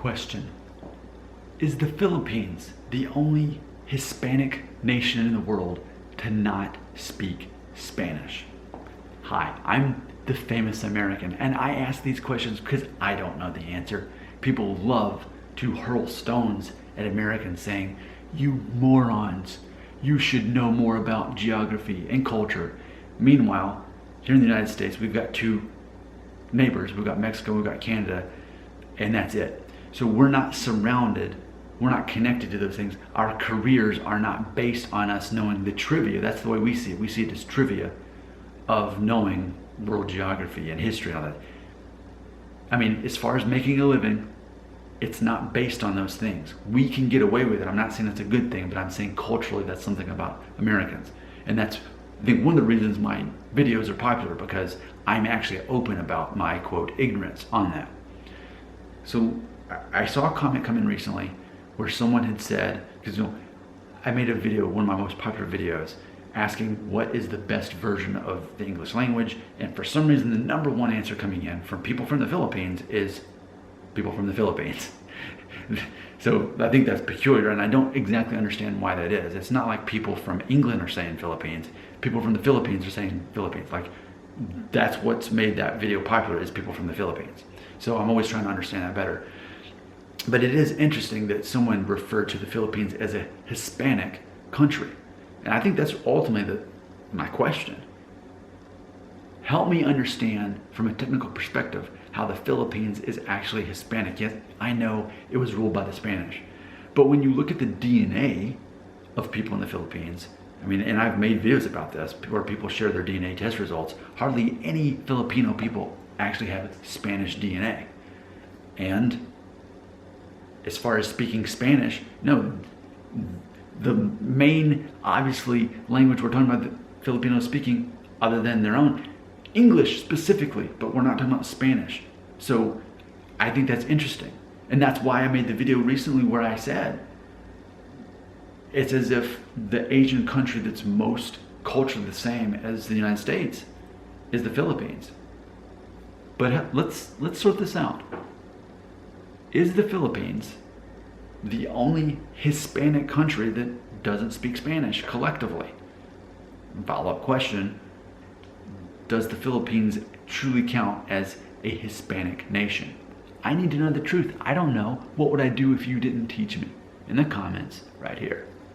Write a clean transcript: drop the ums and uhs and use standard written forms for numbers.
Question: is the Philippines the only Hispanic nation in the world to not speak Spanish? Hi, I'm the famous American, and I ask these questions because I don't know the answer. People love to hurl stones at Americans saying, "You morons, you should know more about geography and culture." Meanwhile, here in the United States, we've got two neighbors. We've got Mexico, we've got Canada, and that's it. So we're not surrounded, we're not connected to those things. Our careers are not based on us knowing the trivia. That's the way we see it. We see it as trivia of knowing world geography and history and all that. I mean, as far as making a living, it's not based on those things. We can get away with it. I'm not saying that's a good thing, but I'm saying culturally that's something about Americans. And that's, I think, one of the reasons my videos are popular, because I'm actually open about my, quote, ignorance on that. So I saw a comment come in recently where someone had said, because I made a video, one of my most popular videos, asking what is the best version of the English language, and for some reason the number one answer coming in from people from the Philippines is people from the Philippines. So I think that's peculiar, and I don't exactly understand why that is. It's not like people from England are saying Philippines. People from the Philippines are saying Philippines. Like, that's what's made that video popular, is people from the Philippines. So I'm always trying to understand that better. But it is interesting that someone referred to the Philippines as a Hispanic country. And I think that's ultimately my question. Help me understand from a technical perspective how the Philippines is actually Hispanic. Yes, I know it was ruled by the Spanish. But when you look at the DNA of people in the Philippines, I mean, and I've made videos about this where people share their DNA test results, hardly any Filipino people actually have Spanish DNA. And as far as speaking Spanish, no, the main, obviously, language we're talking about the Filipinos speaking, other than their own, English specifically, but we're not talking about Spanish. So I think that's interesting. And that's why I made the video recently where I said, it's as if the Asian country that's most culturally the same as the United States is the Philippines. But let's sort this out. Is the Philippines the only Hispanic country that doesn't speak Spanish collectively? Follow-up question: does the Philippines truly count as a Hispanic nation? I need to know the truth. I don't know. What would I do if you didn't teach me? In the comments right here.